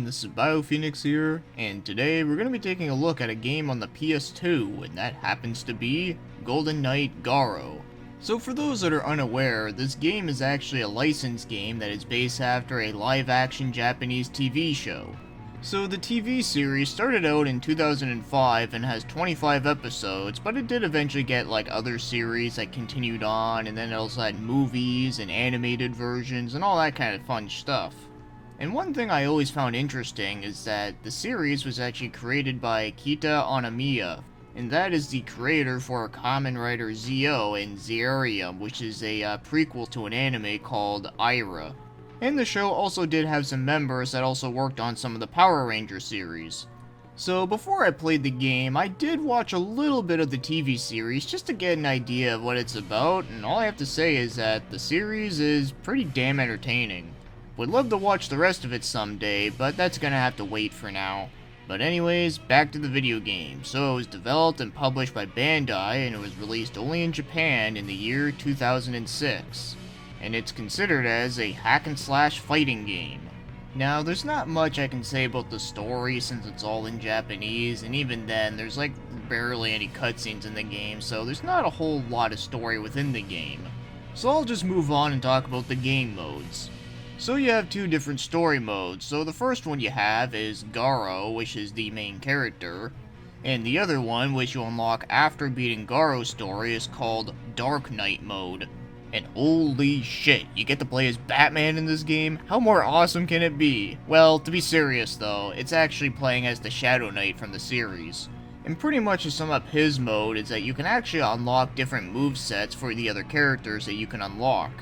this is BioPhoenix here, and today we're going to be taking a look at a game on the PS2, and that happens to be Golden Knight Garo. So for those that are unaware, this game is actually a licensed game that is based after a live-action Japanese TV show. So the TV series started out in 2005 and has 25 episodes, but it did eventually get like other series that continued on, and then it also had movies and animated versions and all that kind of fun stuff. And one thing I always found interesting is that the series was actually created by Kita Onamiya, and that is the creator for Kamen Rider Zio and Zerium, which is a prequel to an anime called Ira. And the show also did have some members that also worked on some of the Power Ranger series. So before I played the game, I did watch a little bit of the TV series just to get an idea of what it's about, and all I have to say is that the series is pretty damn entertaining. Would love to watch the rest of it someday, but that's gonna have to wait for now. But anyways, back to the video game. So it was developed and published by Bandai, and it was released only in Japan in the year 2006. And it's considered as a hack-and-slash fighting game. Now, there's not much I can say about the story since it's all in Japanese, and even then, there's like barely any cutscenes in the game, so there's not a whole lot of story within the game. So I'll just move on and talk about the game modes. So you have two different story modes. So the first one you have is Garo, which is the main character, and the other one, which you unlock after beating Garo's story, is called Dark Knight mode. And holy shit, you get to play as Batman in this game? How more awesome can it be? Well, to be serious though, it's actually playing as the Shadow Knight from the series. And pretty much to sum up his mode is that you can actually unlock different movesets for the other characters that you can unlock.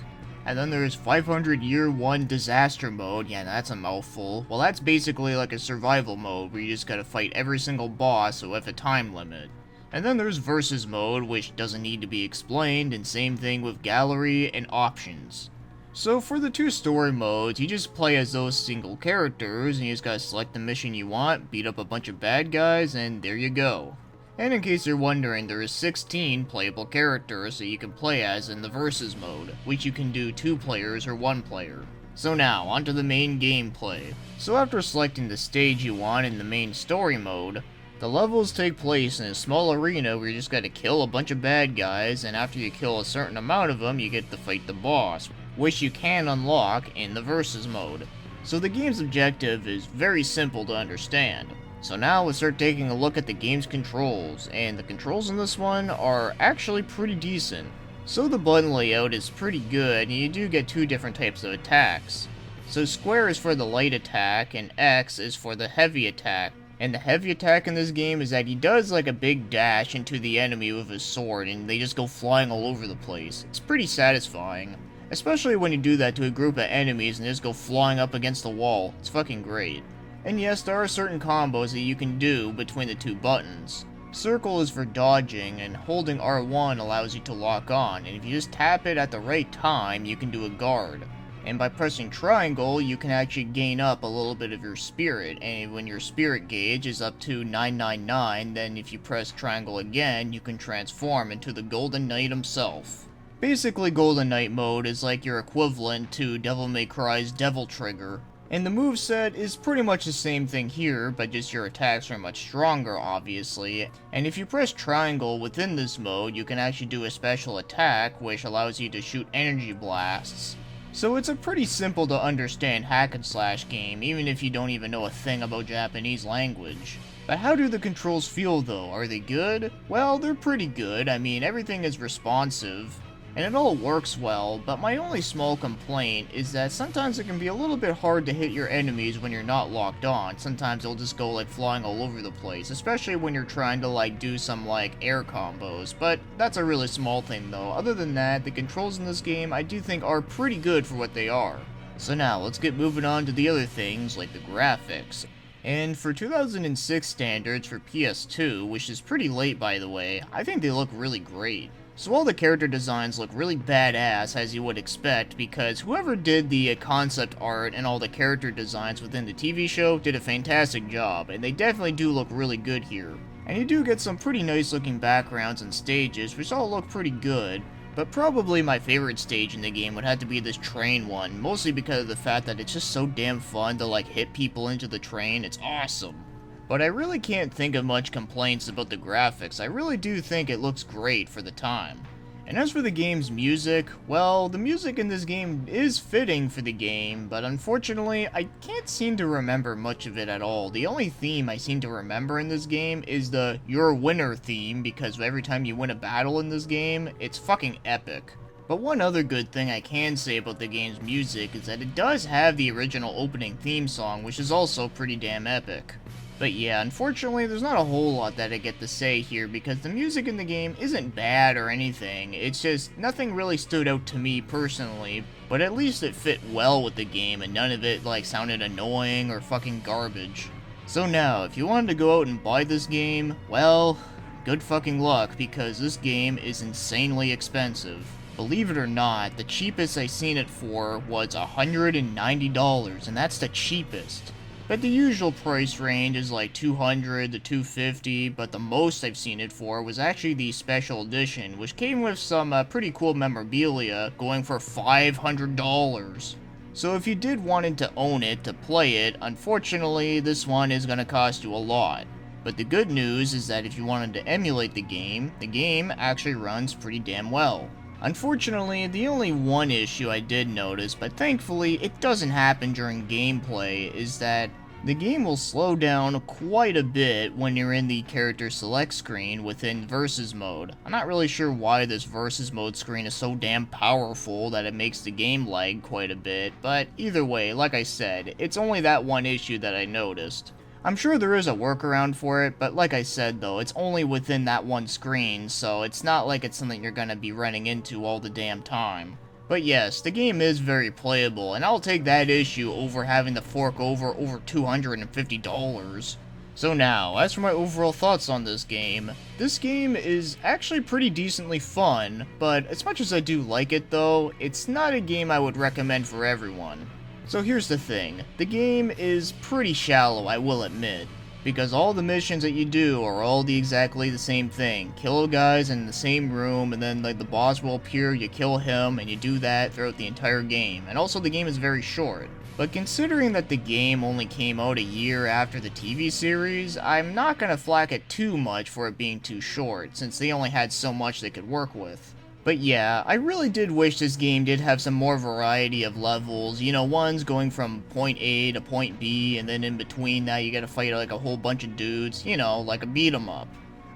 And then there's 500 Year 1 Disaster mode. Yeah, that's a mouthful. Well, that's basically like a survival mode where you just gotta fight every single boss with a time limit. And then there's Versus mode, which doesn't need to be explained, and same thing with Gallery and Options. So for the two story modes, you just play as those single characters, and you just gotta select the mission you want, beat up a bunch of bad guys, and there you go. And in case you're wondering, there is 16 playable characters that you can play as in the Versus mode, which you can do 2 players or 1 player. So now, onto the main gameplay. So after selecting the stage you want in the main story mode, the levels take place in a small arena where you just gotta kill a bunch of bad guys, and after you kill a certain amount of them, you get to fight the boss, which you can unlock in the Versus mode. So the game's objective is very simple to understand. So now let's start taking a look at the game's controls, and the controls in this one are actually pretty decent. So the button layout is pretty good, and you do get 2 different types of attacks. So square is for the light attack, and X is for the heavy attack. And the heavy attack in this game is that he does like a big dash into the enemy with his sword, and they just go flying all over the place. It's pretty satisfying. Especially when you do that to a group of enemies and they just go flying up against the wall. It's fucking great. And yes, there are certain combos that you can do between the 2 buttons. Circle is for dodging, and holding R1 allows you to lock on, and if you just tap it at the right time, you can do a guard. And by pressing triangle, you can actually gain up a little bit of your spirit, and when your spirit gauge is up to 999, then if you press triangle again, you can transform into the Golden Knight himself. Basically, Golden Knight mode is like your equivalent to Devil May Cry's Devil Trigger. And the moveset is pretty much the same thing here, but just your attacks are much stronger, obviously. And if you press triangle within this mode, you can actually do a special attack, which allows you to shoot energy blasts. So it's a pretty simple to understand hack and slash game, even if you don't even know a thing about Japanese language. But how do the controls feel though? Are they good? Well, they're pretty good. I mean, everything is responsive, and it all works well, but my only small complaint is that sometimes it can be a little bit hard to hit your enemies when you're not locked on. Sometimes they'll just go like flying all over the place, especially when you're trying to like do some like air combos, but that's a really small thing though. Other than that, the controls in this game I do think are pretty good for what they are. So now, let's get moving on to the other things like the graphics. And for 2006 standards for PS2, which is pretty late by the way, I think they look really great. So all the character designs look really badass, as you would expect, because whoever did the concept art and all the character designs within the TV show did a fantastic job, and they definitely do look really good here. And you do get some pretty nice looking backgrounds and stages, which all look pretty good, But probably my favorite stage in the game would have to be this train one, mostly because of the fact that it's just so damn fun to like hit people into the train. It's awesome. But I really can't think of much complaints about the graphics. I really do think it looks great for the time. And as for the game's music, well, the music in this game is fitting for the game, but unfortunately, I can't seem to remember much of it at all. The only theme I seem to remember in this game is the "You're a Winner" theme, because every time you win a battle in this game, it's fucking epic. But one other good thing I can say about the game's music is that it does have the original opening theme song, which is also pretty damn epic. But yeah, unfortunately, there's not a whole lot that I get to say here because the music in the game isn't bad or anything. It's just nothing really stood out to me personally, but at least it fit well with the game and none of it like sounded annoying or fucking garbage. So now, if you wanted to go out and buy this game, well, good fucking luck because this game is insanely expensive. Believe it or not, the cheapest I seen it for was $190, and that's the cheapest. But the usual price range is like $200 to $250, but the most I've seen it for was actually the special edition, which came with some pretty cool memorabilia, going for $500. So if you did wanted to own it to play it, unfortunately this one is going to cost you a lot. But the good news is that if you wanted to emulate the game actually runs pretty damn well. Unfortunately, the only one issue I did notice, but thankfully it doesn't happen during gameplay, is that the game will slow down quite a bit when you're in the character select screen within versus mode. I'm not really sure why this versus mode screen is so damn powerful that it makes the game lag quite a bit, but either way, like I said, it's only that one issue that I noticed. I'm sure there is a workaround for it, but like I said though, it's only within that one screen, so it's not like it's something you're gonna be running into all the damn time. But yes, the game is very playable, and I'll take that issue over having to fork over $250. So now, as for my overall thoughts on this game is actually pretty decently fun, but as much as I do like it though, it's not a game I would recommend for everyone. So here's the thing, the game is pretty shallow, I will admit, because all the missions that you do are all exactly the same thing. Kill guys in the same room, and then like the boss will appear, you kill him, and you do that throughout the entire game. And also the game is very short. But considering that the game only came out a year after the TV series, I'm not gonna flack it too much for it being too short, since they only had so much they could work with. But yeah, I really did wish this game did have some more variety of levels, you know, ones going from point A to point B, and then in between that you gotta fight like a whole bunch of dudes, you know, like a beat 'em up.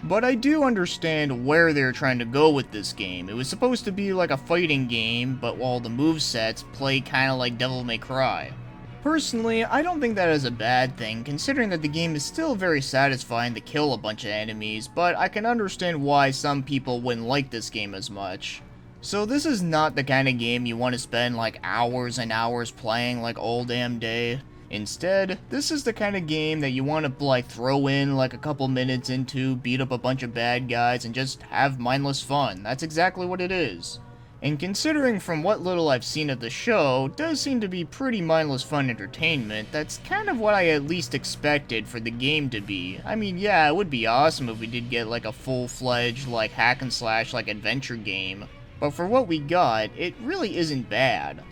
But I do understand where they're trying to go with this game. It was supposed to be like a fighting game, but while the movesets play kinda like Devil May Cry. Personally, I don't think that is a bad thing, considering that the game is still very satisfying to kill a bunch of enemies, but I can understand why some people wouldn't like this game as much. So this is not the kind of game you want to spend like hours and hours playing like all damn day. Instead, this is the kind of game that you want to like throw in like a couple minutes into, beat up a bunch of bad guys, and just have mindless fun. That's exactly what it is. And considering from what little I've seen of the show, does seem to be pretty mindless fun entertainment, that's kind of what I at least expected for the game to be. I mean, yeah, it would be awesome if we did get like a full-fledged like hack and slash like adventure game, but for what we got, it really isn't bad.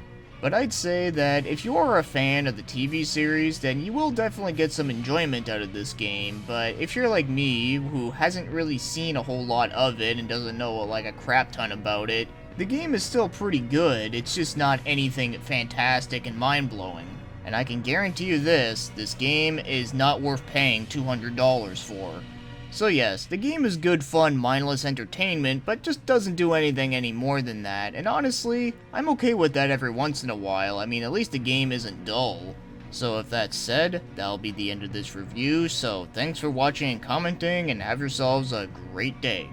But I'd say that if you're a fan of the TV series, then you will definitely get some enjoyment out of this game, but if you're like me, who hasn't really seen a whole lot of it and doesn't know like a crap ton about it, the game is still pretty good, it's just not anything fantastic and mind-blowing. And I can guarantee you this game is not worth paying $200 for. So yes, the game is good fun, mindless entertainment, but just doesn't do anything any more than that, and honestly, I'm okay with that every once in a while. I mean, at least the game isn't dull. So if that's said, that'll be the end of this review, so thanks for watching and commenting, and have yourselves a great day.